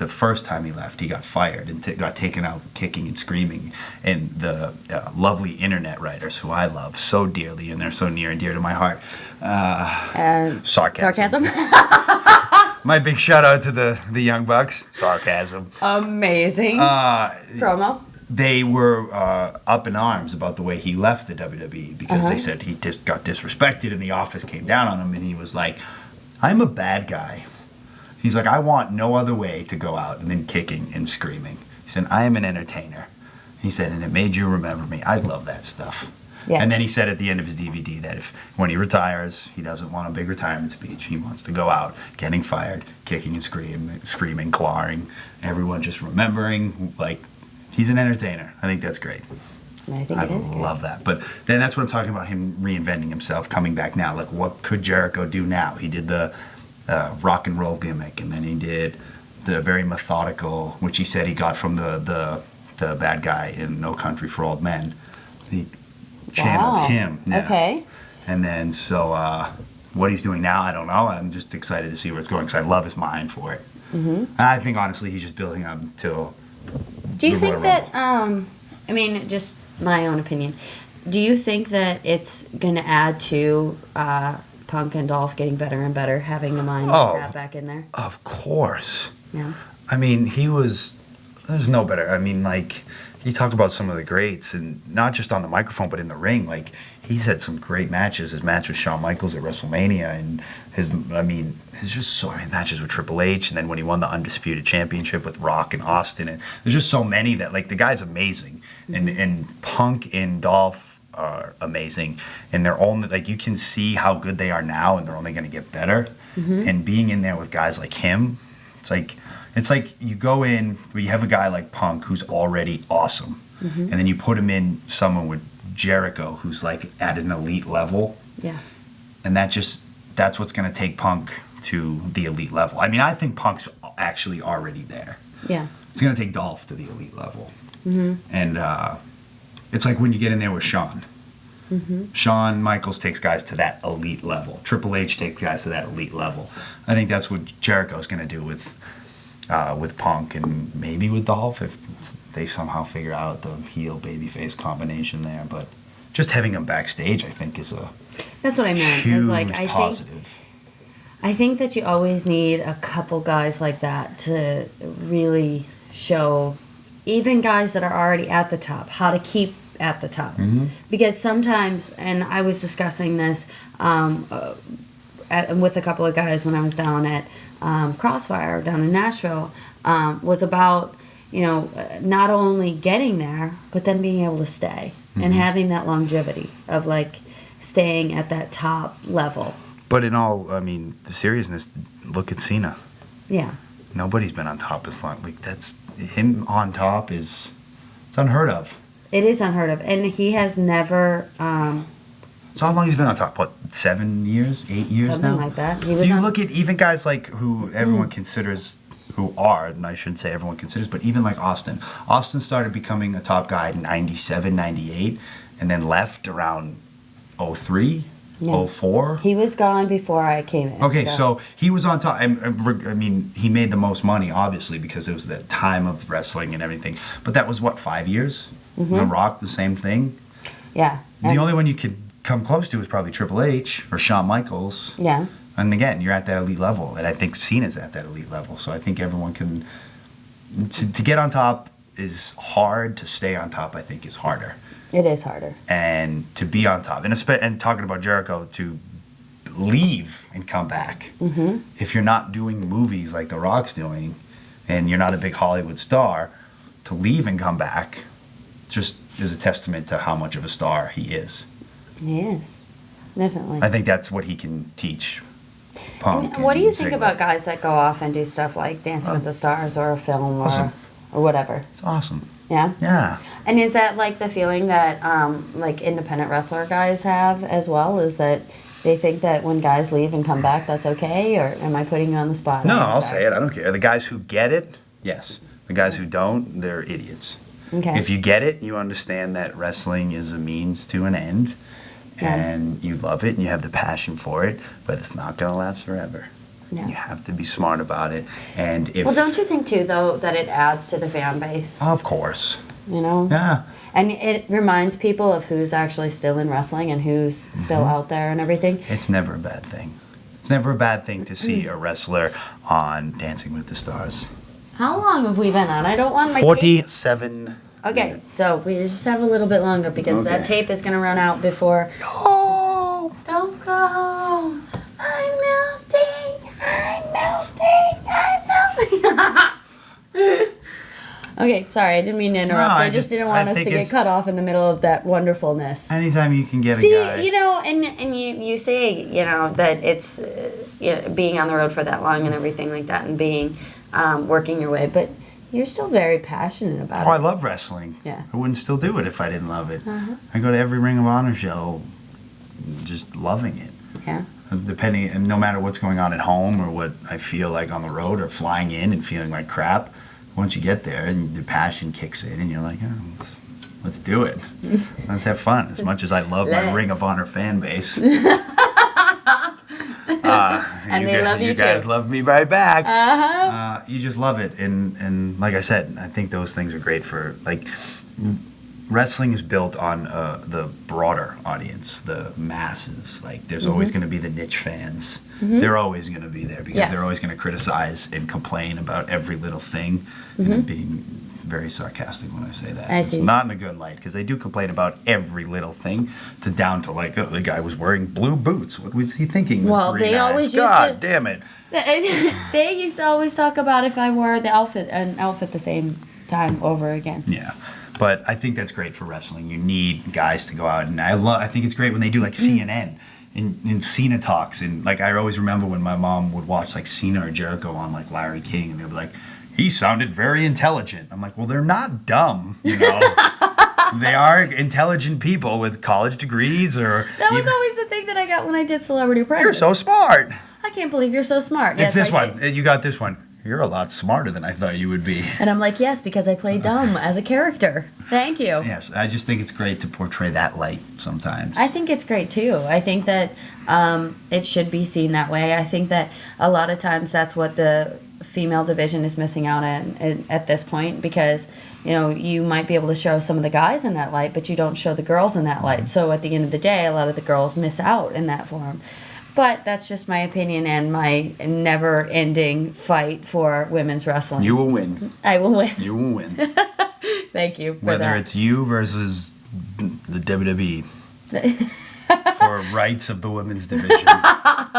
the first time he left, he got fired and got taken out kicking and screaming. And the lovely internet writers, who I love so dearly, and they're so near and dear to my heart, sarcasm. My big shout out to the Young Bucks. Sarcasm. Amazing. Promo. they were up in arms about the way he left the WWE because they said he just got disrespected and the office came down on him, and he was like, I'm a bad guy. He's like, I want no other way to go out than kicking and screaming. He said, I am an entertainer. He said, and it made you remember me. I love that stuff. Yeah. And then he said at the end of his DVD that when he retires, he doesn't want a big retirement speech. He wants to go out getting fired, kicking and screaming, clawing, everyone just remembering, like, he's an entertainer. I think that's great. I think it is good. I love that. But then that's what I'm talking about, him reinventing himself, coming back now. Like, what could Jericho do now? He did the rock and roll gimmick, and then he did the very methodical, which he said he got from the bad guy in No Country for Old Men. He channeled him. Yeah. Okay. And then, so what he's doing now, I don't know. I'm just excited to see where it's going because I love his mind for it. And I think, honestly, he's just building up till... Do you think that, I mean, just my own opinion, do you think that it's going to add to Punk and Dolph getting better and better, having the mind grab back in there? Of course. Yeah. I mean, there's no better. I mean, like, you talk about some of the greats, and not just on the microphone, but in the ring. Like, he's had some great matches. His match with Shawn Michaels at WrestleMania, and there's just so many matches with Triple H, and then when he won the Undisputed Championship with Rock and Austin, and there's just so many that, like, the guy's amazing. And Punk and Dolph are amazing, and they're only, like, you can see how good they are now, and they're only going to get better. And being in there with guys like him, it's like you go in where you have a guy like Punk who's already awesome, and then you put him in someone with Jericho who's like at an elite level. Yeah. And that's what's going to take Punk to the elite level. I mean, I think Punk's actually already there. Yeah. It's going to take Dolph to the elite level. And it's like when you get in there with Shawn. Shawn Michaels takes guys to that elite level. Triple H takes guys to that elite level. I think that's what Jericho's going to do with Punk and maybe with Dolph if they somehow figure out the heel babyface combination there. But just having him backstage, I think, is a that's what I meant. huge like, positive. I think that you always need a couple guys like that to really show even guys that are already at the top how to keep at the top. Because sometimes, and I was discussing this with a couple of guys when I was down at Crossfire down in Nashville, was about, not only getting there, but then being able to stay and having that longevity of like staying at that top level. But in all, the seriousness, look at Cena. Yeah. Nobody's been on top as long. Like, that's him on top it's unheard of. It is unheard of, and he has never. So how long he's been on top? What, 7 years, 8 years something now? Something like that. You look at even guys like who everyone considers, and I shouldn't say everyone considers, but even like Austin. Austin started becoming a top guy in 97, 98, and then left around 03, 04. He was gone before I came in. Okay, so he was on top. I mean, he made the most money, obviously, because it was the time of wrestling and everything. But that was, what, 5 years? The Rock, the same thing? Yeah. The only one you could come close to is probably Triple H or Shawn Michaels. Yeah. And again, you're at that elite level, and I think Cena's at that elite level. So I think everyone can to get on top is hard. To stay on top, I think, is harder. It is harder. And to be on top, and talking about Jericho, to leave and come back. If you're not doing movies like The Rock's doing, and you're not a big Hollywood star, to leave and come back just is a testament to how much of a star he is. He is. Definitely. I think that's what he can teach Punk. And what do you think about guys that go off and do stuff like Dancing with the Stars or a film or whatever? It's awesome. Yeah? Yeah. And is that like the feeling that like independent wrestler guys have as well? Is that they think that when guys leave and come back, that's okay? Or am I putting you on the spot? No, I'll say it. I don't care. The guys who get it, yes. The guys who don't, they're idiots. Okay. If you get it, you understand that wrestling is a means to an end. And you love it and you have the passion for it, but it's not going to last forever. No. You have to be smart about it. And if don't you think too, though, that it adds to the fan base? Of course. Yeah. And it reminds people of who's actually still in wrestling and who's still out there and everything. It's never a bad thing. It's never a bad thing to see a wrestler on Dancing with the Stars. How long have we been on? I don't want my 47 Okay, so we just have a little bit longer because Okay. that tape is going to run out before. Oh! Don't go. I'm melting. I'm melting. I'm melting. Okay, sorry, I didn't mean to interrupt. No, I just didn't want us to get cut off in the middle of that wonderfulness. Anytime you can get a See, guy. you know, and you say, you know, that it's being on the road for that long and everything like that and being working your way, but you're still very passionate about Oh, I it. love wrestling. Yeah. I wouldn't still do it if I didn't love it. Uh-huh. I go to every Ring of Honor show just loving it. Yeah. Depending, and no matter what's going on at home or what I feel like on the road or flying in and feeling like crap, once you get there and the passion kicks in and you're like, oh, let's do it. Let's have fun. As much as I love my Ring of Honor fan base. And they love you too. You guys love me right back. Uh-huh. You just love it. And like I said, I think those things are great for, like, wrestling is built on the broader audience, the masses. Like, there's always going to be the niche fans. They're always going to be there because they're always going to criticize and complain about every little thing. And I'm being very sarcastic when I say that. I see. It's not in a good light because they do complain about every little thing, down to like, oh, the guy was wearing blue boots. What was he thinking? with Well, green they eyes? always used God to- damn it. They used to always talk about if I wore an outfit the same time over again. Yeah. But I think that's great for wrestling. You need guys to go out, and I think it's great when they do like CNN and Cena talks, and like I always remember when my mom would watch like Cena or Jericho on like Larry King, and they'd be like, he sounded very intelligent. I'm like, well, they're not dumb, you know. They are intelligent people with college degrees or. That was always the thing that I got when I did Celebrity Apprentice. You're so smart. I can't believe you're so smart. It's Yes, this I one. did. You got this one. You're a lot smarter than I thought you would be. And I'm like, yes, because I play dumb as a character. Thank you. Yes, I just think it's great to portray that light sometimes. I think it's great too. I think that it should be seen that way. I think that a lot of times that's what the female division is missing out on at this point because, you know, you might be able to show some of the guys in that light, but you don't show the girls in that light. So at the end of the day, a lot of the girls miss out in that form. But that's just my opinion and my never-ending fight for women's wrestling. You will win. I will win. You will win. Thank you for Whether that. it's you versus the WWE for rights of the women's division.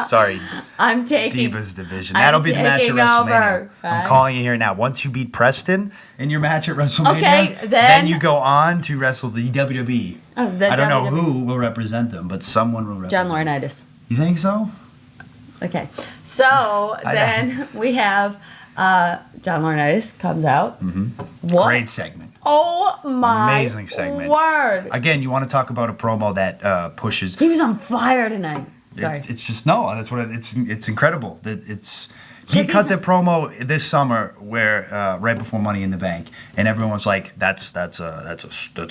Sorry, I'm taking. Divas division. I'm That'll be the match at taking WrestleMania. over. I'm calling it here now. Once you beat Preston in your match at WrestleMania, Okay, then then- you go on to wrestle the WWE. Oh, the I don't know WWE. who will represent them, but someone will represent John them. Laurinaitis. You think so? Okay, so I- then we have John Laurinaitis comes out. Mm-hmm. What? Great segment. Oh my Amazing segment. word! Again, you want to talk about a promo that pushes. He was on fire tonight. Sorry. It's just no. That's what it's incredible. That it's he 'Cause cut he's the promo this summer where right before Money in the Bank, and everyone was like, "That's a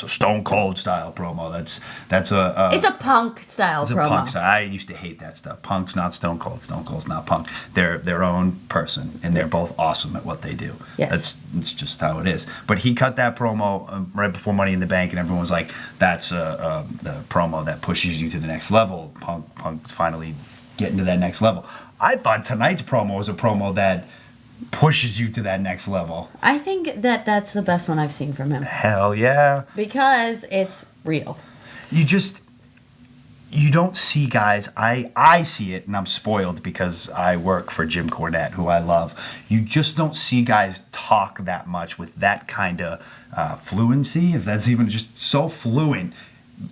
Stone Cold style promo. That's a It's a punk style it's a promo. punk style." I used to hate that stuff. Punk's not Stone Cold. Stone Cold's not punk. They're their own person, and they're both awesome at what they do. Yes. It's just how it is. But he cut that promo right before Money in the Bank, and everyone was like, "That's the promo that pushes you to the next level." Punk's finally getting to that next level. I thought tonight's promo was a promo that pushes you to that next level. I think that that's the best one I've seen from him Hell yeah. because it's real. You don't see guys, I see it, and I'm spoiled because I work for Jim Cornette, who I love. You just don't see guys talk that much with that kind of fluency, if that's even just so fluent.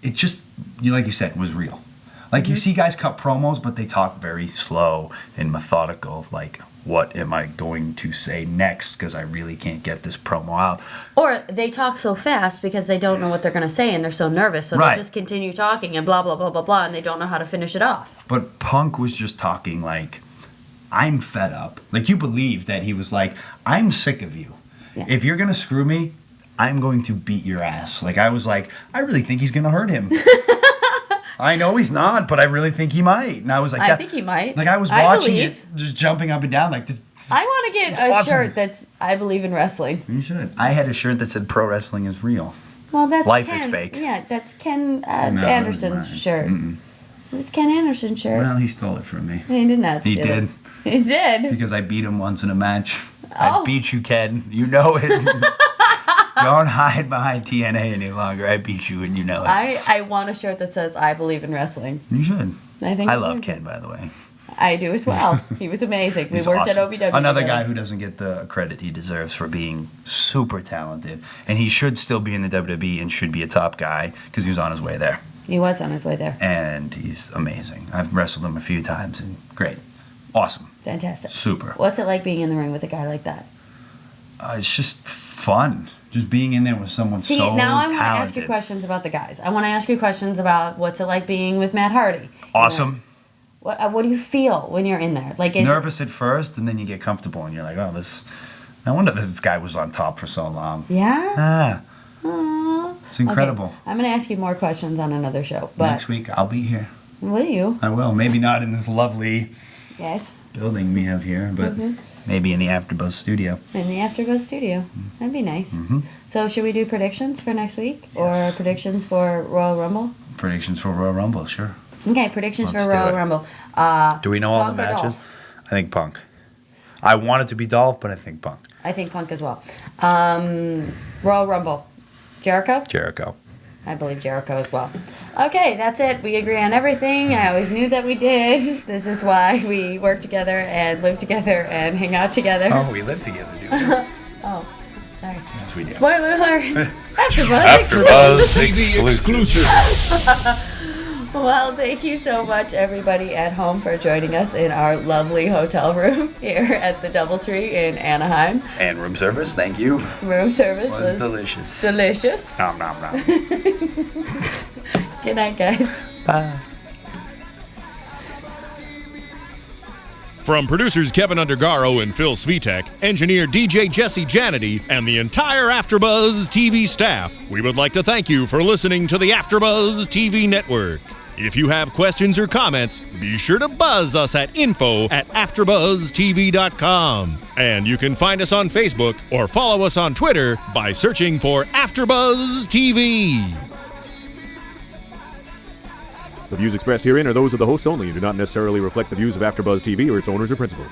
It just, like you said, was real. Like, you see guys cut promos, but they talk very slow and methodical, like, what am I going to say next? Because I really can't get this promo out. Or they talk so fast because they don't know what they're going to say and they're so nervous, so Right. they just continue talking and blah, blah, blah, blah, blah, and they don't know how to finish it off. But Punk was just talking like, I'm fed up. Like, you believe that he was like, I'm sick of you. Yeah. If you're going to screw me, I'm going to beat your ass. Like, I was like, I really think he's going to hurt him. I know he's not, but I really think he might. And I was like, I that- think he might. Like, I was I watching believe. it, just jumping up and down. Like, this, I want to get it's a awesome. shirt that's I believe in wrestling. You should. I had a shirt that said pro wrestling is real. Well, that's Life Ken. is fake. Yeah, that's Ken No, Anderson's it shirt. It's Ken Anderson's shirt. Well, he stole it from me. He did not He steal did. it. He did. Because I beat him once in a match. Oh. I beat you, Ken. You know it. Don't hide behind TNA any longer. I beat you and you know it. I want a shirt that says "I believe in wrestling." You should. I I love Ken, by the way. I do as well. He was amazing. We He's worked awesome. at OVW. Another together. guy who doesn't get the credit he deserves for being super talented. And he should still be in the WWE and should be a top guy because he was on his way there. He was on his way there. And he's amazing. I've wrestled him a few times and great. Awesome. Fantastic. Super. What's it like being in the ring with a guy like that? It's just fun. Just being in there with someone See, so now I talented. want to ask you questions about the guys. I want to ask you questions about what's it like being with Matt Hardy. Awesome. What do you feel when you're in there? Like, Nervous at first, and then you get comfortable, and you're like, oh, this... No wonder this guy was on top for so long. Yeah? Ah, Aww. it's incredible. Okay. I'm going to ask you more questions on another show. But Next week, I'll be here. will you? I will. Maybe not in this lovely Yes. building we have here, but maybe in the AfterBuzz studio. In the AfterBuzz studio. That'd be nice. So should we do predictions for next week? Or predictions for Royal Rumble? Predictions for Royal Rumble, sure. Okay, predictions Let's for do Royal it. Rumble. Do we know all the Punk or matches? Dolph? I think Punk. I want it to be Dolph, but I think Punk. I think Punk as well. Royal Rumble. Jericho? Jericho. I believe Jericho as well. Okay, that's it. We agree on everything. I always knew that we did. This is why we work together and live together and hang out together. Oh, we live together, dude. Oh, sorry. Yes, we do. Spoiler alert. AfterBuzz. AfterBuzz TV exclusive. Well, thank you so much, everybody at home, for joining us in our lovely hotel room here at the DoubleTree in Anaheim. And room service, thank you. Room service Was was delicious. delicious. Nom, nom, nom. Good night, guys. Bye. From producers Kevin Undergaro and Phil Svitek, engineer DJ Jesse Janity, and the entire AfterBuzz TV staff, we would like to thank you for listening to the AfterBuzz TV network. If you have questions or comments, be sure to buzz us at info@AfterBuzzTV.com. And you can find us on Facebook or follow us on Twitter by searching for AfterBuzz TV. The views expressed herein are those of the hosts only and do not necessarily reflect the views of AfterBuzz TV or its owners or principals.